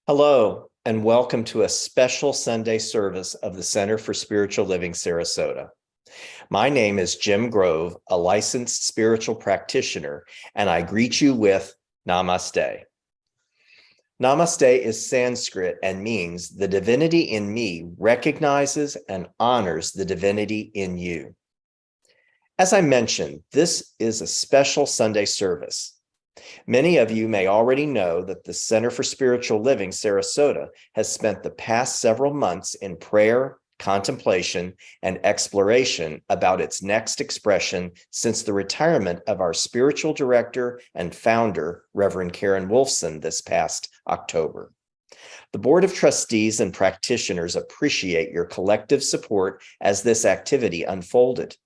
Hello, and welcome to a special Sunday service of the Center for Spiritual Living, Sarasota. My name is Jim Grove, a licensed spiritual practitioner, and I greet you with Namaste. Namaste is Sanskrit and means the divinity in me recognizes and honors the divinity in you. As I mentioned, this is a special Sunday service. Many of you may already know that the Center for Spiritual Living, Sarasota, has spent the past several months in prayer, contemplation, and exploration about its next expression since the retirement of our spiritual director and founder, Reverend Karen Wolfson, this past October. The Board of Trustees and practitioners appreciate your collective support as this activity unfolded.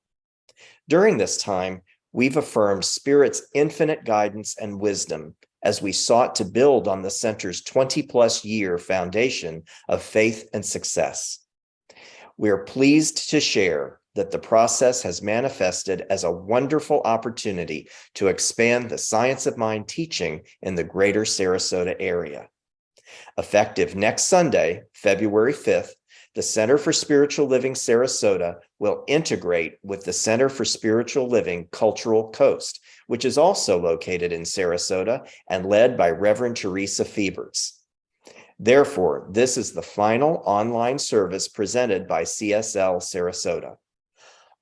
During this time, we've affirmed Spirit's infinite guidance and wisdom as we sought to build on the center's 20-plus year foundation of faith and success. We are pleased to share that the process has manifested as a wonderful opportunity to expand the Science of Mind teaching in the greater Sarasota area. Effective next Sunday, February 5th, the Center for Spiritual Living Sarasota will integrate with the Center for Spiritual Living Cultural Coast, which is also located in Sarasota and led by Reverend Teresa Fieberts. Therefore, this is the final online service presented by CSL Sarasota.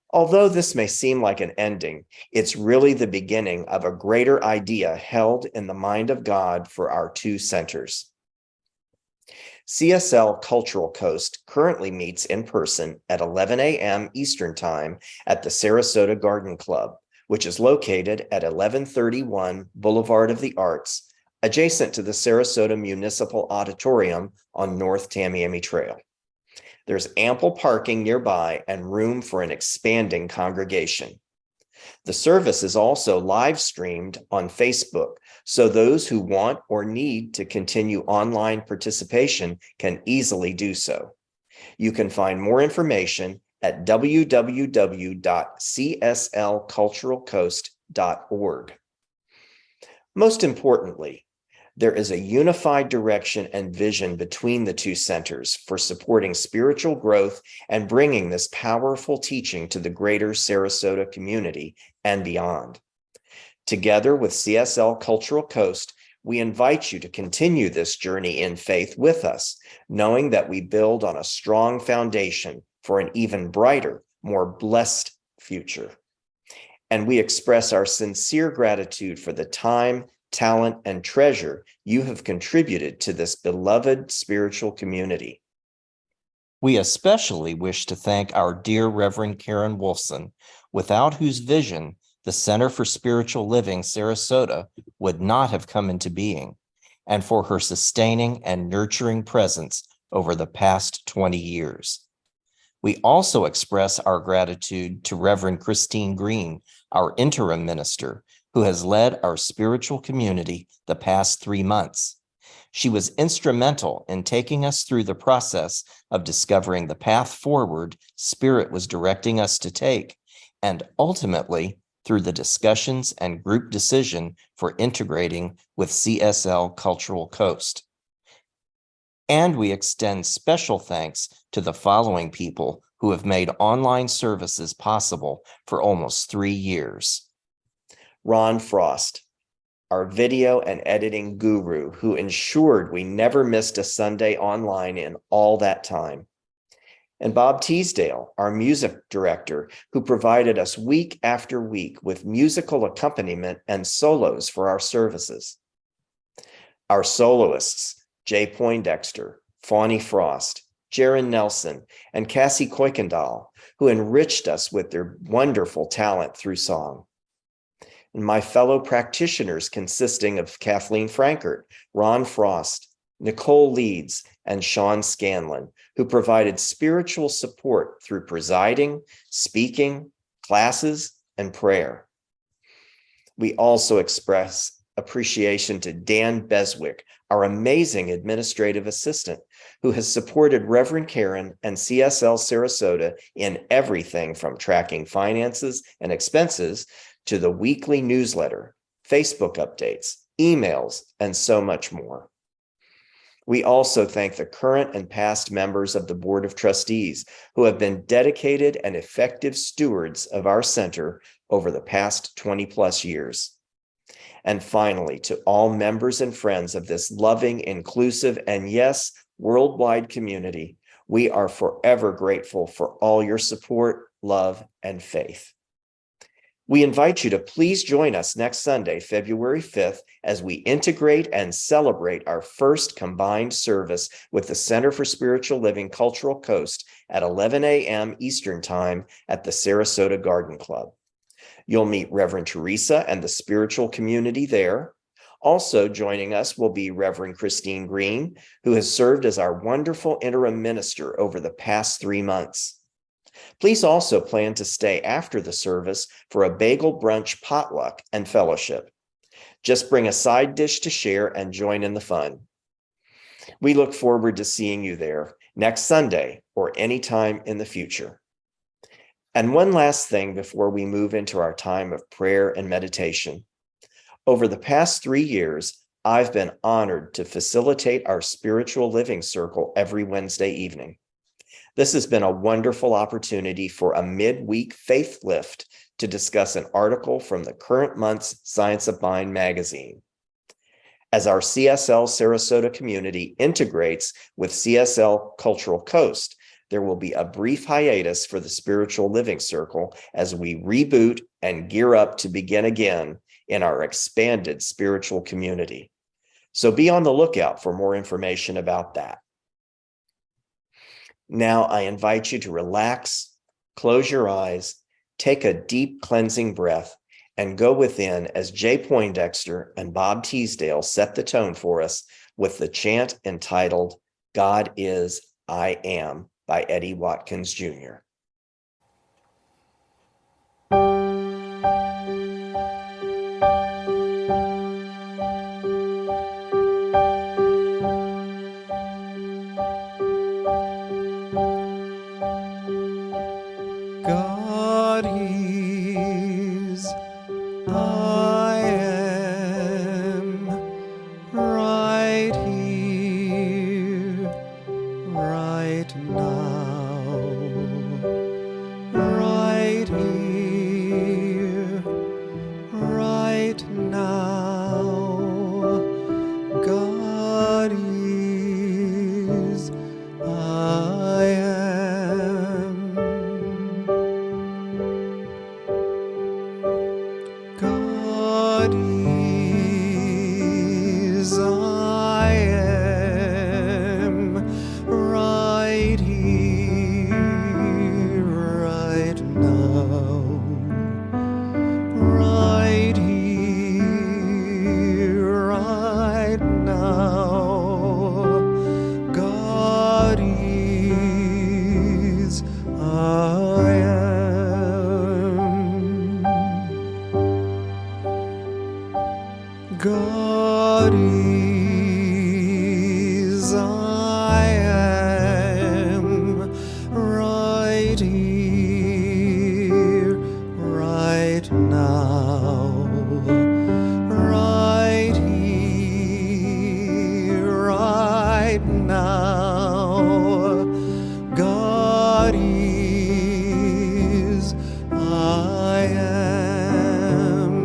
Although this may seem like an ending, it's really the beginning of a greater idea held in the mind of God for our two centers. CSL Cultural Coast currently meets in person at 11 a.m. Eastern Time at the Sarasota Garden Club, which is located at 1131 Boulevard of the Arts, adjacent to the Sarasota Municipal Auditorium on North Tamiami Trail. There's ample parking nearby and room for an expanding congregation. The service is also live streamed on Facebook, so those who want or need to continue online participation can easily do so. You can find more information at www.cslculturalcoast.org. Most importantly, there is a unified direction and vision between the two centers for supporting spiritual growth and bringing this powerful teaching to the greater Sarasota community and beyond. Together with CSL Cultural Coast, we invite you to continue this journey in faith with us, knowing that we build on a strong foundation for an even brighter, more blessed future. And we express our sincere gratitude for the time, talent, and treasure you have contributed to this beloved spiritual community. We especially wish to thank our dear Reverend Karen Wolfson, without whose vision the Center for Spiritual Living Sarasota would not have come into being, and for her sustaining and nurturing presence over the past 20 years. We also express our gratitude to Reverend Christine Green, our interim minister, who has led our spiritual community the past 3 months. She was instrumental in taking us through the process of discovering the path forward Spirit was directing us to take, and ultimately through the discussions and group decision for integrating with CSL Cultural Coast. And we extend special thanks to the following people who have made online services possible for almost 3 years. Ron Frost, our video and editing guru who ensured we never missed a Sunday online in all that time. And Bob Teesdale, our music director, who provided us week after week with musical accompaniment and solos for our services. Our soloists, Jay Poindexter, Fawny Frost, Jaron Nelson, and Cassie Kuykendall, who enriched us with their wonderful talent through song. And my fellow practitioners consisting of Kathleen Frankert, Ron Frost, Nicole Leeds, and Sean Scanlon, who provided spiritual support through presiding, speaking, classes, and prayer. We also express appreciation to Dan Beswick, our amazing administrative assistant, who has supported Reverend Karen and CSL Sarasota in everything from tracking finances and expenses to the weekly newsletter, Facebook updates, emails, and so much more. We also thank the current and past members of the Board of Trustees who have been dedicated and effective stewards of our center over the past 20 plus years. And finally, to all members and friends of this loving, inclusive, and yes, worldwide community, we are forever grateful for all your support, love, and faith. We invite you to please join us next Sunday, February 5th, as we integrate and celebrate our first combined service with the Center for Spiritual Living Cultural Coast at 11 a.m. Eastern Time at the Sarasota Garden Club. You'll meet Reverend Teresa and the spiritual community there. Also joining us will be Reverend Christine Green, who has served as our wonderful interim minister over the past 3 months. Please also plan to stay after the service for a bagel brunch potluck and fellowship. Just bring a side dish to share and join in the fun. We look forward to seeing you there next Sunday or anytime in the future. And one last thing before we move into our time of prayer and meditation. Over the past 3 years, I've been honored to facilitate our spiritual living circle every Wednesday evening. This has been a wonderful opportunity for a midweek faith lift to discuss an article from the current month's Science of Mind magazine. As our CSL Sarasota community integrates with CSL Cultural Coast, there will be a brief hiatus for the Spiritual Living Circle as we reboot and gear up to begin again in our expanded spiritual community. So be on the lookout for more information about that. Now I invite you to relax, close your eyes, take a deep cleansing breath, and go within as Jay Poindexter and Bob Teesdale set the tone for us with the chant entitled, God is, I Am, by Eddie Watkins Jr. God is, I am, right here, right now, right here, right now. God is, I am. God is, I am, right here, right now, right here, right now. God is, I am. God is, I am, right here, right now, right here, right now. God is, I am.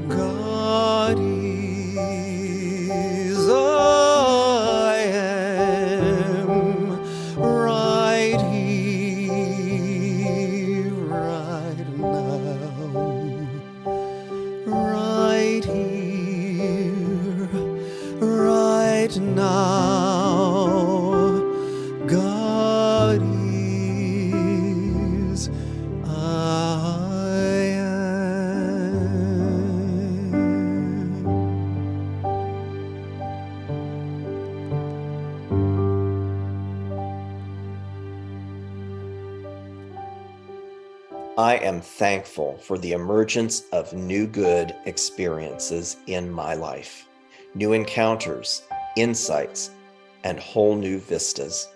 God is, I am, right here, right now, right here, right now. God is, I am. I am thankful for the emergence of new good experiences in my life, new encounters, insights, and whole new vistas.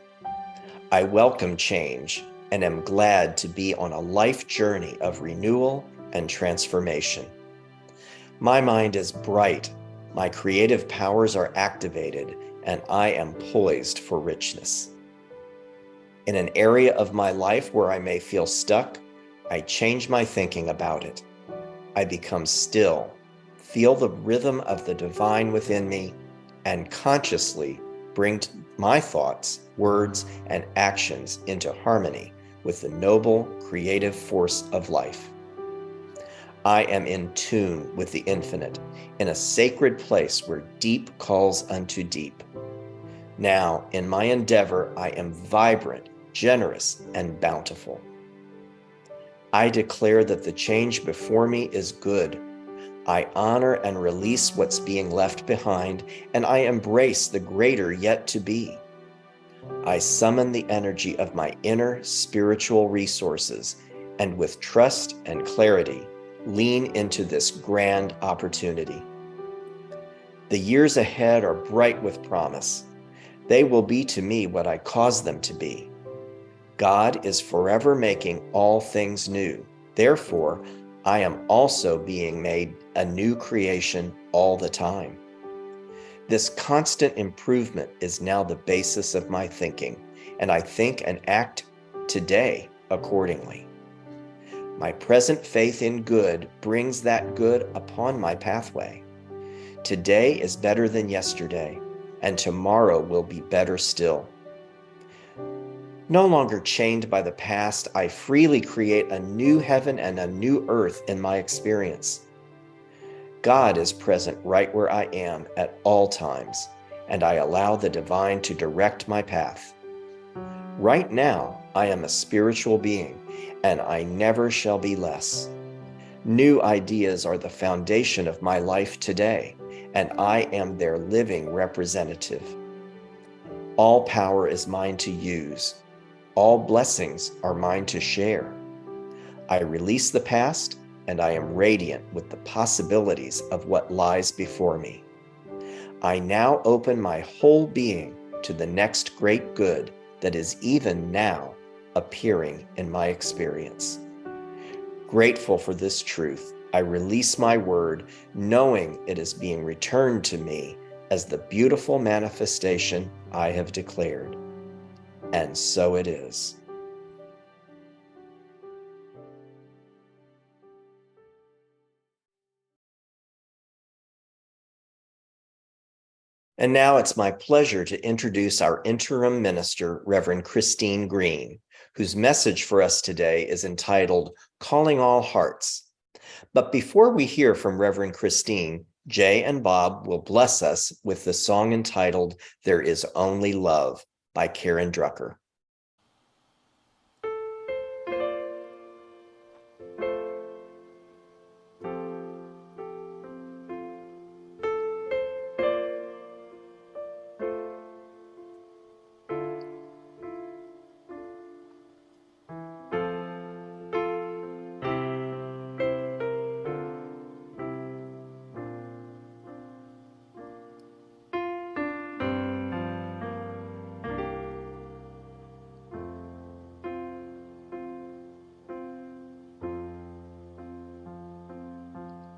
I welcome change and am glad to be on a life journey of renewal and transformation. My mind is bright, my creative powers are activated, and I am poised for richness. In an area of my life where I may feel stuck, I change my thinking about it. I become still, feel the rhythm of the divine within me, and consciously bring my thoughts, words, and actions into harmony with the noble, creative force of life. I am in tune with the infinite, in a sacred place where deep calls unto deep. Now, in my endeavor, I am vibrant, generous, and bountiful. I declare that the change before me is good. I honor and release what's being left behind, and I embrace the greater yet to be. I summon the energy of my inner spiritual resources, and with trust and clarity, lean into this grand opportunity. The years ahead are bright with promise. They will be to me what I cause them to be. God is forever making all things new. Therefore, I am also being made a new creation all the time. This constant improvement is now the basis of my thinking, and I think and act today accordingly. My present faith in good brings that good upon my pathway. Today is better than yesterday, and tomorrow will be better still. No longer chained by the past, I freely create a new heaven and a new earth in my experience. God is present right where I am at all times, and I allow the divine to direct my path. Right now, I am a spiritual being, and I never shall be less. New ideas are the foundation of my life today, and I am their living representative. All power is mine to use. All blessings are mine to share. I release the past, and I am radiant with the possibilities of what lies before me. I now open my whole being to the next great good that is even now appearing in my experience. Grateful for this truth, I release my word, knowing it is being returned to me as the beautiful manifestation I have declared. And so it is. And now it's my pleasure to introduce our interim minister, Reverend Christine Green, whose message for us today is entitled Calling All Hearts. But before we hear from Reverend Christine, Jay and Bob will bless us with the song entitled There Is Only Love by Karen Drucker.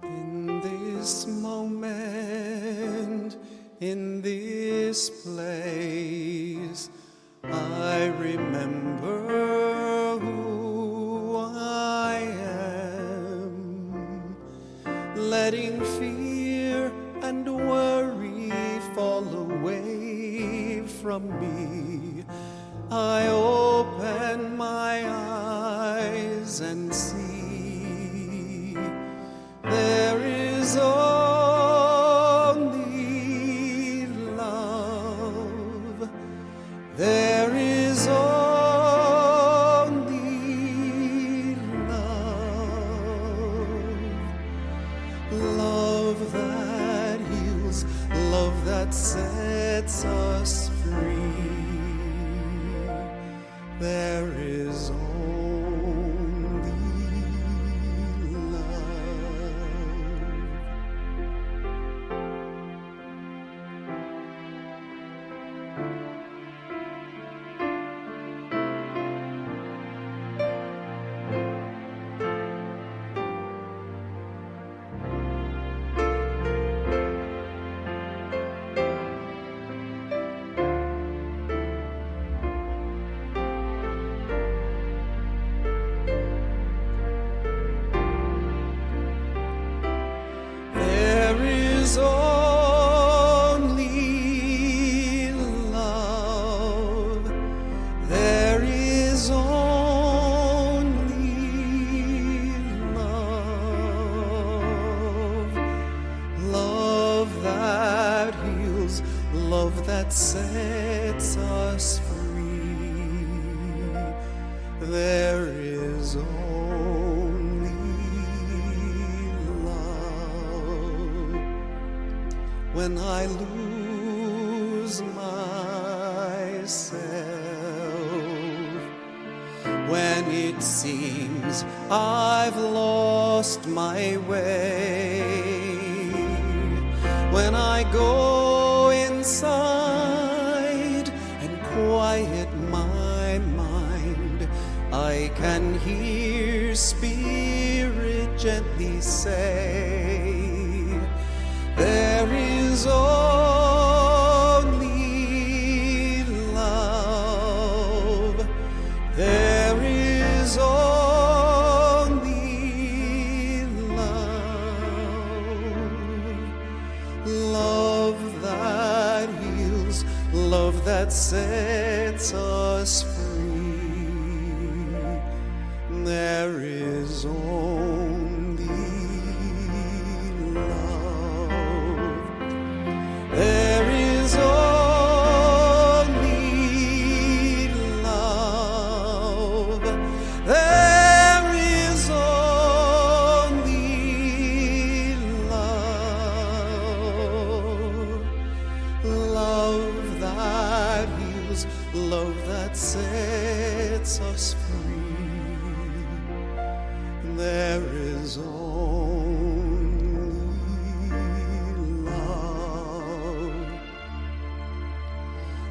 In this moment, in this place, I remember who I am, letting fear and worry fall away from me. I open my eyes and see there is only love. There is only love. Love that heals, love that sets us free. There is only is only love. There is only love. Love that heals, love that sets us free. There is only love. When I lose myself, when it seems I've lost my way, when I go inside and quiet my mind, I can hear Spirit gently say, there is only love. There is only love. Love that heals, love that sets us free. There is only love. There is only love. There is only love. Love that heals, love that sets us free. There is only love.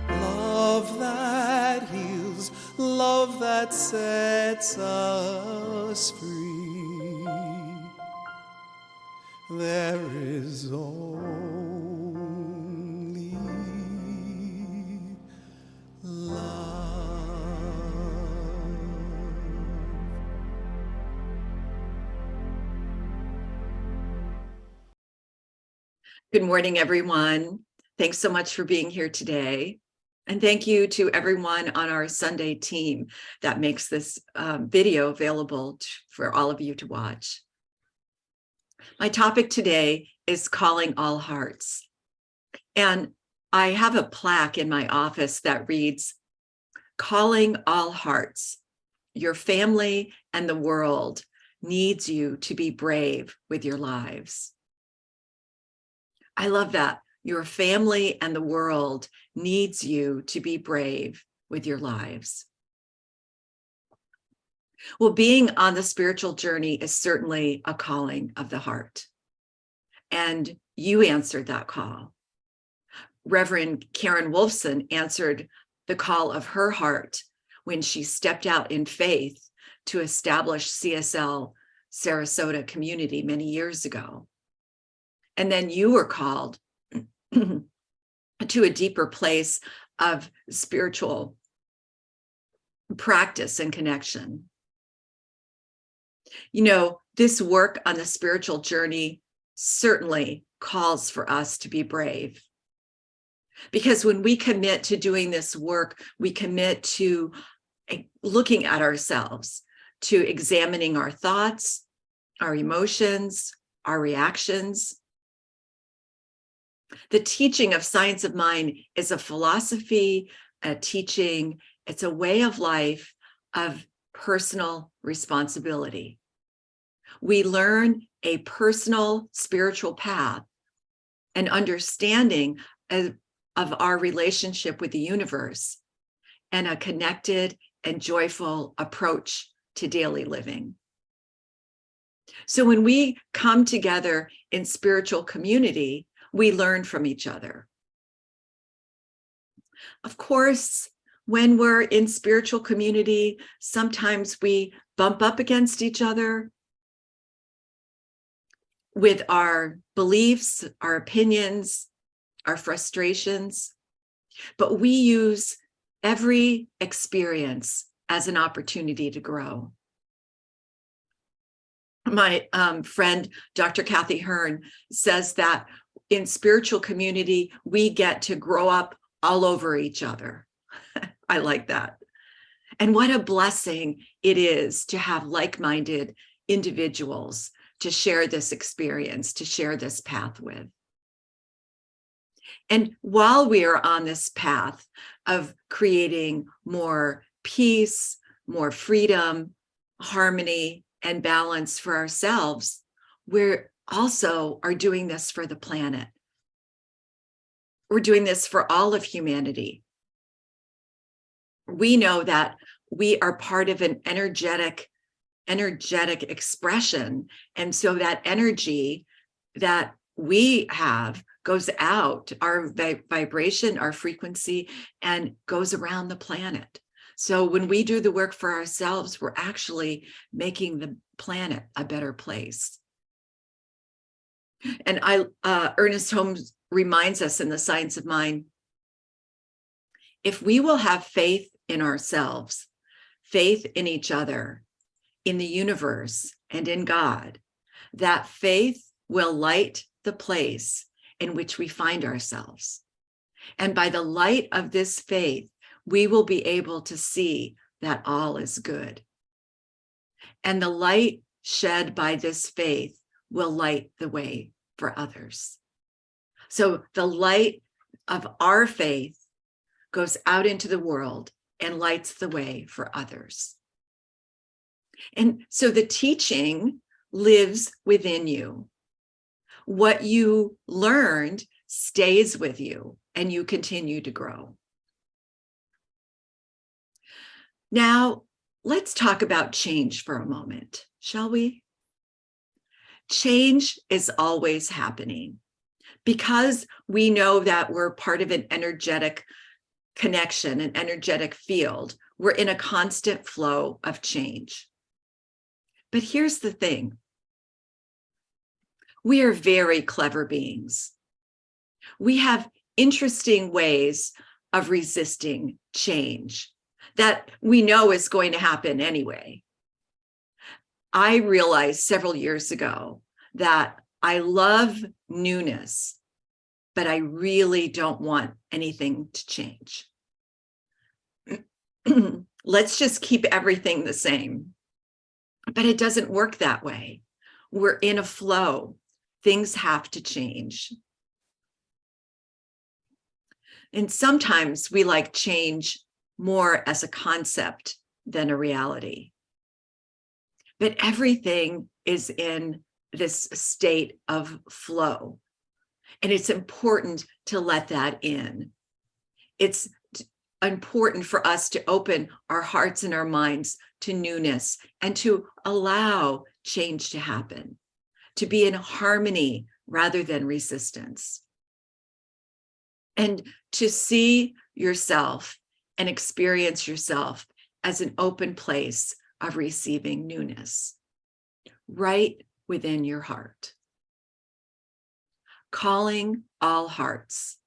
Love that heals, love that sets us free. There is only love. Good morning, everyone. Thanks so much for being here today. And thank you to everyone on our Sunday team that makes this video available for all of you to watch. My topic today is calling all hearts. And I have a plaque in my office that reads, calling all hearts. Your family and the world needs you to be brave with your lives. I love that. Your family and the world needs you to be brave with your lives. Well, being on the spiritual journey is certainly a calling of the heart. And you answered that call. Reverend Karen Wolfson answered the call of her heart when she stepped out in faith to establish CSL Sarasota community many years ago. And then you were called to a deeper place of spiritual practice and connection. You know, this work on the spiritual journey certainly calls for us to be brave. Because when we commit to doing this work, we commit to looking at ourselves, to examining our thoughts, our emotions, our reactions. The teaching of Science of Mind is a philosophy, a teaching, it's a way of life of personal responsibility. We learn a personal spiritual path, an understanding of our relationship with the universe, and a connected and joyful approach to daily living. So when we come together in spiritual community, we learn from each other. Of course, when we're in spiritual community, sometimes we bump up against each other with our beliefs, our opinions, our frustrations, but we use every experience as an opportunity to grow. My friend, Dr. Kathy Hearn, says that in spiritual community, we get to grow up all over each other. I like that. And what a blessing it is to have like-minded individuals to share this experience, to share this path with. And while we are on this path of creating more peace, more freedom, harmony, and balance for ourselves, we're also are doing this for the planet. We're doing this for all of humanity. We know that we are part of an energetic expression. And so that energy that we have goes out, our vibration, our frequency, and goes around the planet. So when we do the work for ourselves, we're actually making the planet a better place. And Ernest Holmes reminds us in The Science of Mind, if we will have faith in ourselves, faith in each other, in the universe, and in God, that faith will light the place in which we find ourselves. And by the light of this faith, we will be able to see that all is good. And the light shed by this faith will light the way for others. So the light of our faith goes out into the world and lights the way for others. And so the teaching lives within you. What you learned stays with you, and you continue to grow. Now, let's talk about change for a moment, shall we? Change is always happening because we know that we're part of an energetic connection, an energetic field. We're in a constant flow of change. But here's the thing. We are very clever beings. We have interesting ways of resisting change that we know is going to happen anyway. I realized several years ago that I love newness, but I really don't want anything to change. Let's just keep everything the same. But it doesn't work that way. We're in a flow. Things have to change. And sometimes we like change more as a concept than a reality. But everything is in this state of flow. And it's important to let that in. It's important for us to open our hearts and our minds to newness and to allow change to happen, to be in harmony rather than resistance. And to see yourself and experience yourself as an open place of receiving newness right within your heart. Calling all hearts.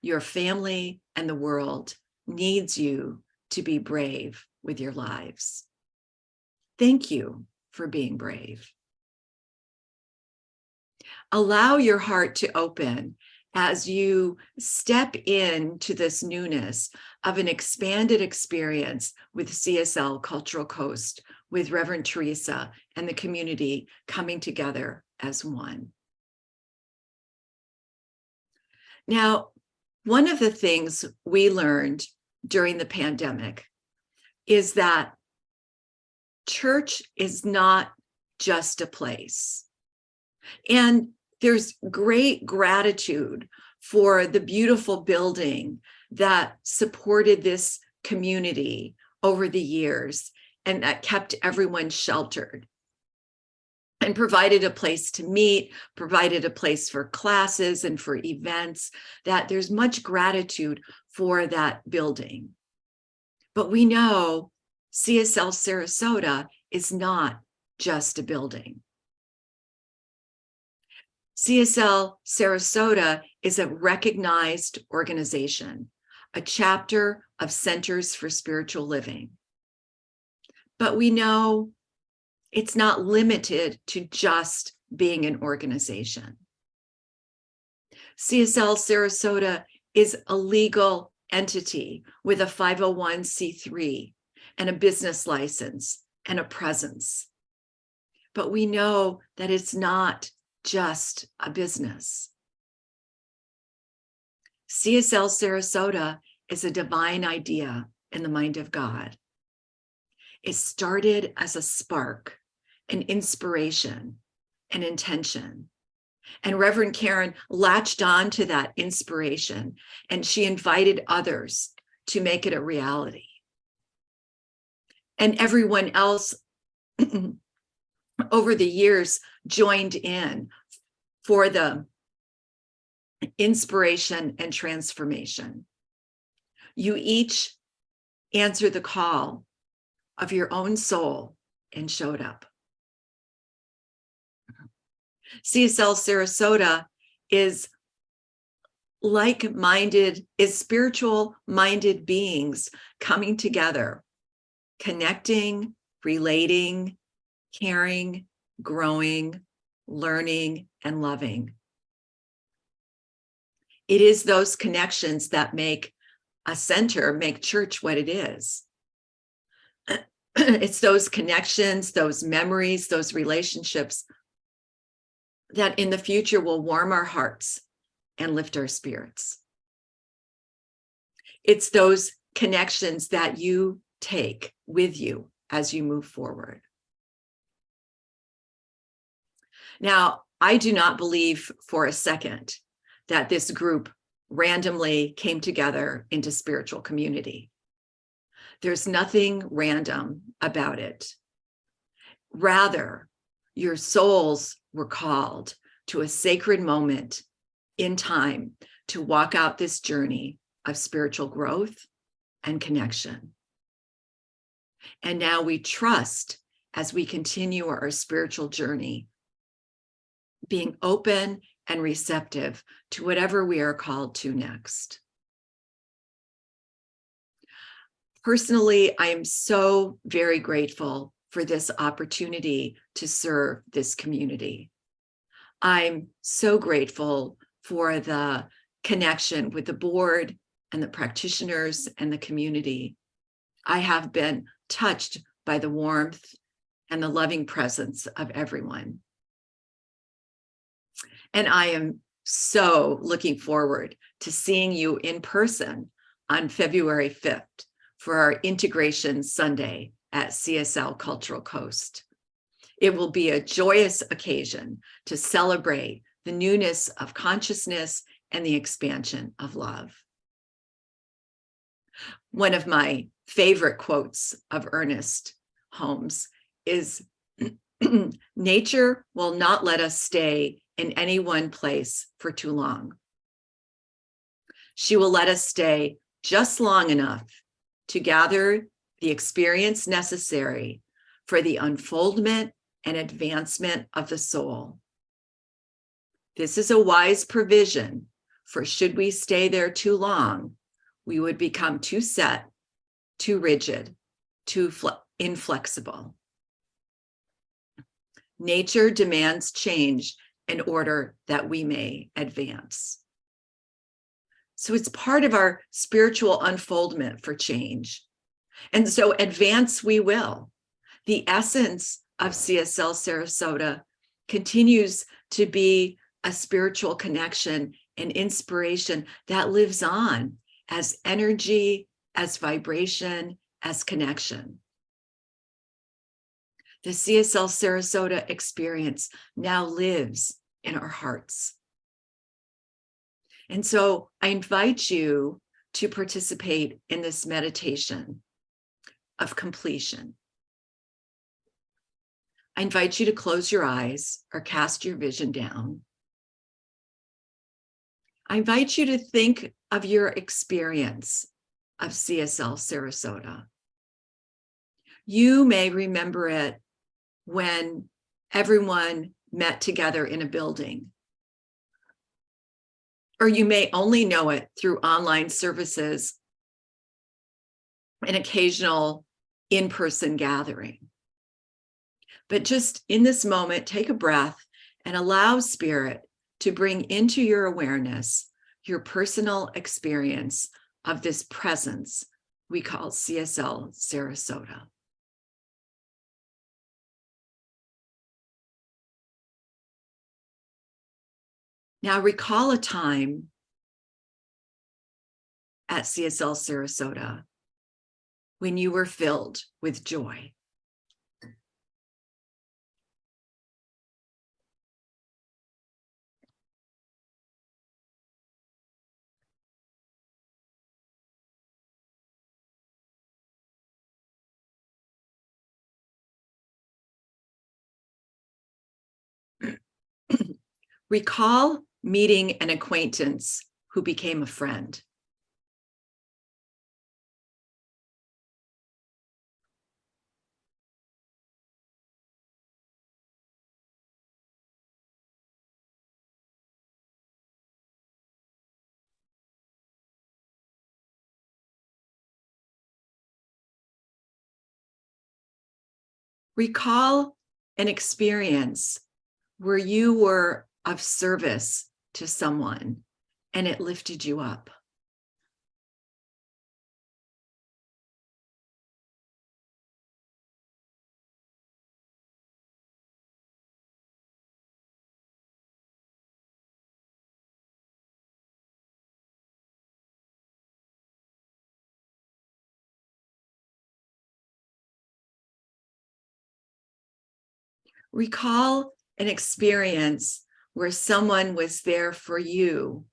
Your family and the world needs you to be brave with your lives. Thank you for being brave. Allow your heart to open as you step into this newness of an expanded experience with CSL Cultural Coast, with Reverend Teresa and the community coming together as one. Now, one of the things we learned during the pandemic is that church is not just a place. And there's great gratitude for the beautiful building that supported this community over the years and that kept everyone sheltered and provided a place to meet, provided a place for classes and for events, that there's much gratitude for that building. But we know CSL Sarasota is not just a building. CSL Sarasota is a recognized organization, a chapter of Centers for Spiritual Living. But we know it's not limited to just being an organization. CSL Sarasota is a legal entity with a 501c3 and a business license and a presence. But we know that it's not just a business. CSL Sarasota is a divine idea in the mind of God. It started as a spark, an inspiration, an intention. And Reverend Karen latched on to that inspiration, and she invited others to make it a reality. And everyone else over the years joined in for the inspiration and transformation. You each answered the call of your own soul and showed up. CSL Sarasota is spiritual-minded beings coming together, connecting, relating, caring, growing, learning, and loving. It is those connections that make a center, make church what it is. It's those connections, those memories, those relationships that in the future will warm our hearts and lift our spirits. It's those connections that you take with you as you move forward. Now, I do not believe for a second that this group randomly came together into spiritual community. There's nothing random about it. Rather, your souls were called to a sacred moment in time to walk out this journey of spiritual growth and connection. And now we trust as we continue our spiritual journey, being open and receptive to whatever we are called to next. Personally, I am so very grateful for this opportunity to serve this community. I'm so grateful for the connection with the board and the practitioners and the community. I have been touched by the warmth and the loving presence of everyone. And I am so looking forward to seeing you in person on February 5th for our Integration Sunday at CSL Cultural Coast. It will be a joyous occasion to celebrate the newness of consciousness and the expansion of love. One of my favorite quotes of Ernest Holmes is, "Nature will not let us stay in any one place for too long. She will let us stay just long enough to gather the experience necessary for the unfoldment and advancement of the soul. This is a wise provision, for should we stay there too long, we would become too set, too rigid, too inflexible. Nature demands change in order that we may advance." So it's part of our spiritual unfoldment for change. And so advance we will. The essence of CSL Sarasota continues to be a spiritual connection and inspiration that lives on as energy, as vibration, as connection. The CSL Sarasota experience now lives in our hearts. And so I invite you to participate in this meditation of completion. I invite you to close your eyes or cast your vision down. I invite you to think of your experience of CSL Sarasota. You may remember it when everyone met together in a building, or you may only know it through online services, an occasional in-person gathering. But just in this moment, take a breath and allow Spirit to bring into your awareness your personal experience of this presence we call CSL Sarasota. Now recall a time at CSL Sarasota when you were filled with joy. Recall meeting an acquaintance who became a friend. Recall an experience where you were of service to someone and it lifted you up. Recall an experience where someone was there for you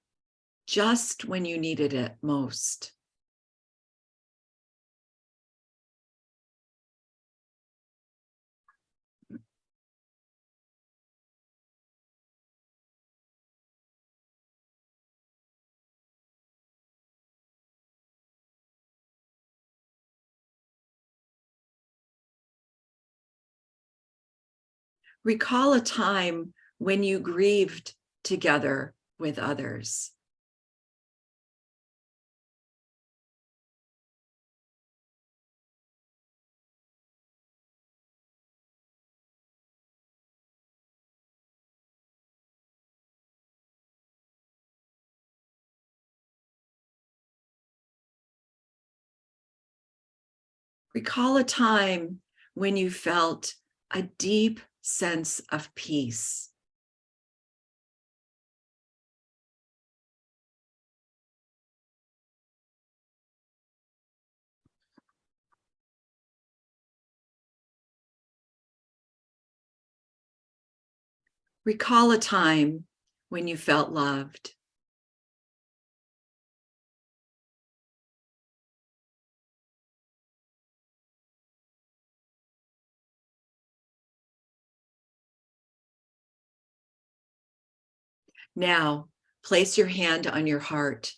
just when you needed it most. Recall a time when you grieved together with others. Recall a time when you felt a deep sense of peace. Recall a time when you felt loved. Now, place your hand on your heart.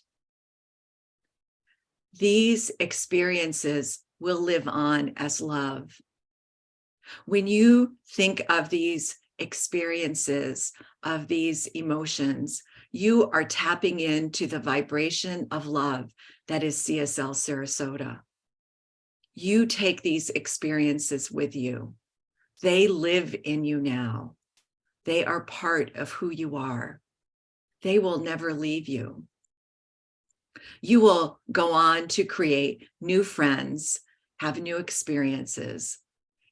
These experiences will live on as love. When you think of these experiences, of these emotions, you are tapping into the vibration of love that is CSL Sarasota. You take these experiences with you. They live in you now. They are part of who you are. They will never leave you. You will go on to create new friends, have new experiences,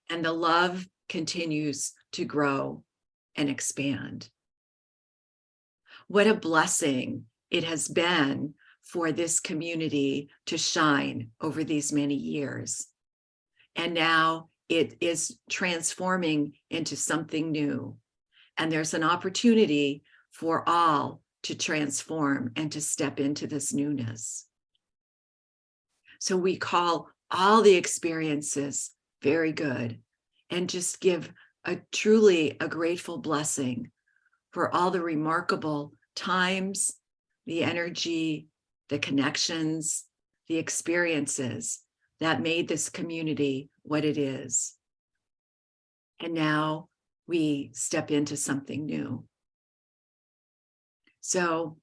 and the love continues to grow and expand. What a blessing it has been for this community to shine over these many years. And now it is transforming into something new. And there's an opportunity for all to transform and to step into this newness. So we call all the experiences very good and just give a truly a grateful blessing for all the remarkable times, the energy, the connections, the experiences that made this community what it is. And now we step into something new. So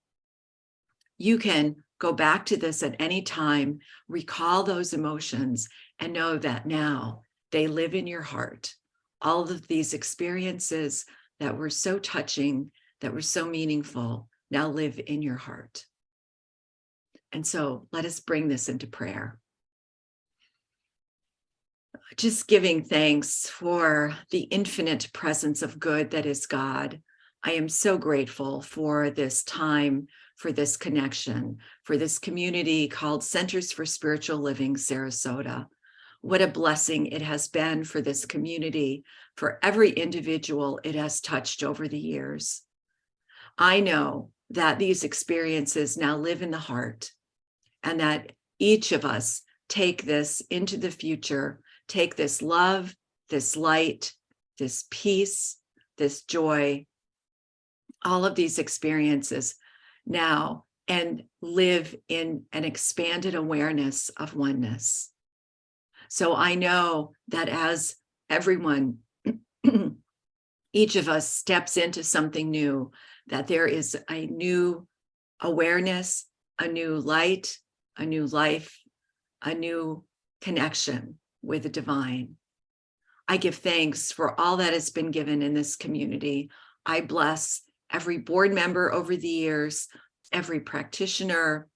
you can go back to this at any time, recall those emotions, and know that now they live in your heart. All of these experiences that were so touching, that were so meaningful now live in your heart. And so let us bring this into prayer. Just giving thanks for the infinite presence of good that is God. I am so grateful for this time, for this connection, for this community called Centers for Spiritual Living, Sarasota. What a blessing it has been for this community, for every individual it has touched over the years. I know that these experiences now live in the heart, and that each of us take this into the future, take this love, this light, this peace, this joy, all of these experiences now, and live in an expanded awareness of oneness. So I know that as everyone, each of us steps into something new, that there is a new awareness, a new light, a new life, a new connection with the divine. I give thanks for all that has been given in this community. I bless every board member over the years, every practitioner,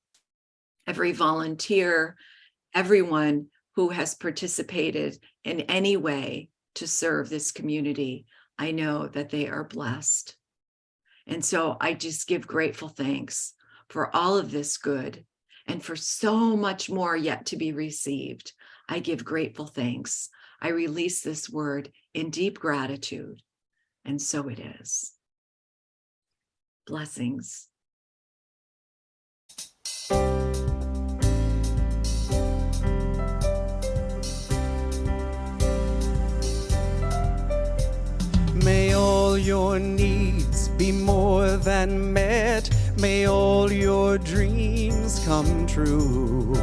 every volunteer, everyone who has participated in any way to serve this community. I know that they are blessed. And so I just give grateful thanks for all of this good and for so much more yet to be received. I give grateful thanks. I release this word in deep gratitude. And so it is. Blessings. May all your needs be more than met. May all your dreams come true.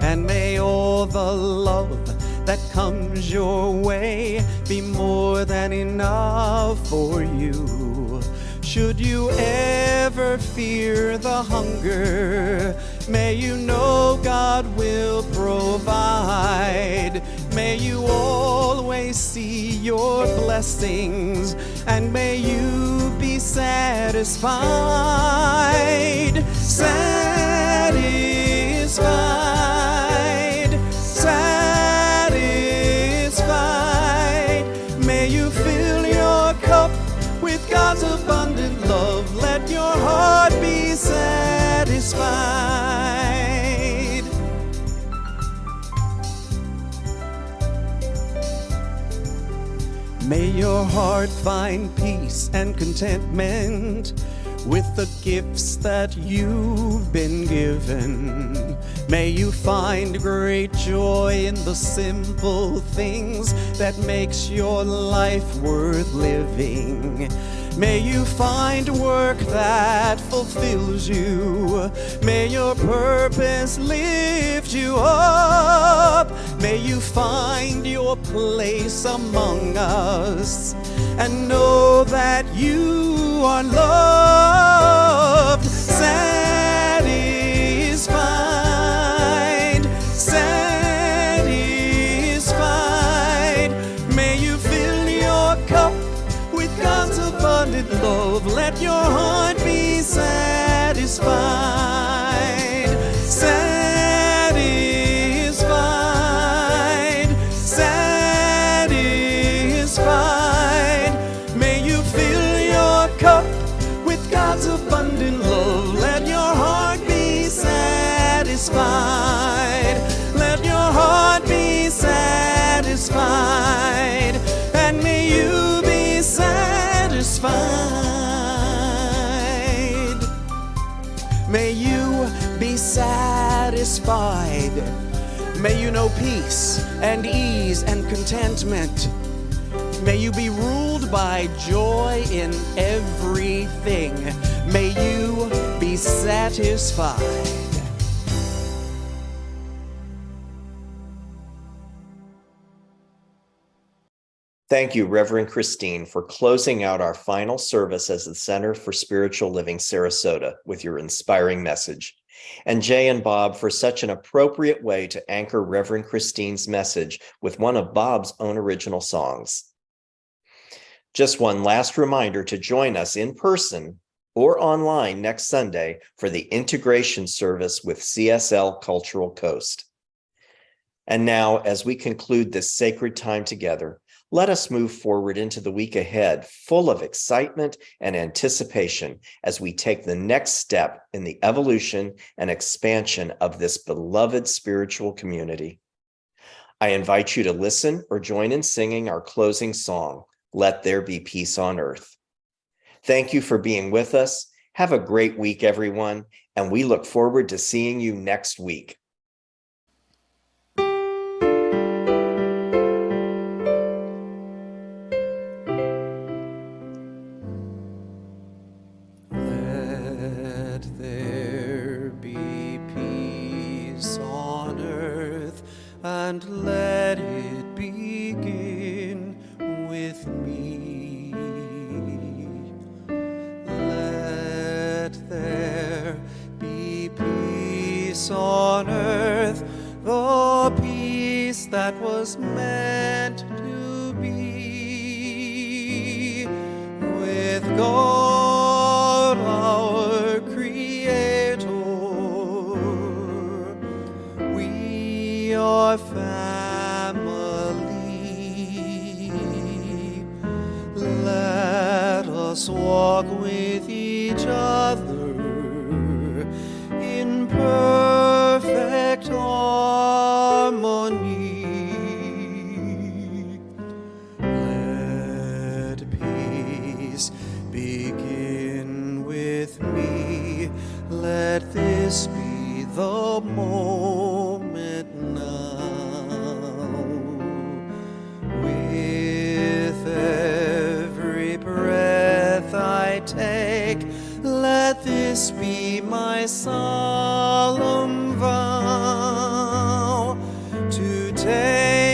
And may all the love that comes your way be more than enough for you. Should you ever fear the hunger, may you know God will provide. May you always see your blessings, and may you be satisfied. Satisfied, satisfied. May you fill your cup with God's abundant love. Let your heart be satisfied. May your heart find peace and contentment with the gifts that you've been given. May you find great joy in the simple things that makes your life worth living. May you find work that fulfills you. May your purpose lift you up. May you find your place among us and know that you are loved. Satisfied, satisfied. May you fill your cup with God's abundant love. Let your heart be satisfied. Satisfied, satisfied. May you fill your cup with God's abundant love. Let your heart be satisfied. Let your heart be satisfied. And may you be satisfied. May you be satisfied. May you know peace and ease and contentment. May you be ruled by joy in everything. May you be satisfied. Thank you, Reverend Christine, for closing out our final service as the Center for Spiritual Living Sarasota with your inspiring message. And Jay and Bob for such an appropriate way to anchor Reverend Christine's message with one of Bob's own original songs. Just one last reminder to join us in person or online next Sunday for the integration service with CSL Cultural Coast. And now, as we conclude this sacred time together, let us move forward into the week ahead, full of excitement and anticipation as we take the next step in the evolution and expansion of this beloved spiritual community. I invite you to listen or join in singing our closing song, Let There Be Peace on Earth. Thank you for being with us. Have a great week, everyone, and we look forward to seeing you next week. Let there be peace on earth, and let it begin with me. Let there be peace on earth, the peace that was meant to be with God our Creator. We are family. Let us walk with each other in perfect harmony. Let peace begin with me. Let this be the moment now. With every breath I take, let this be my solemn vow to take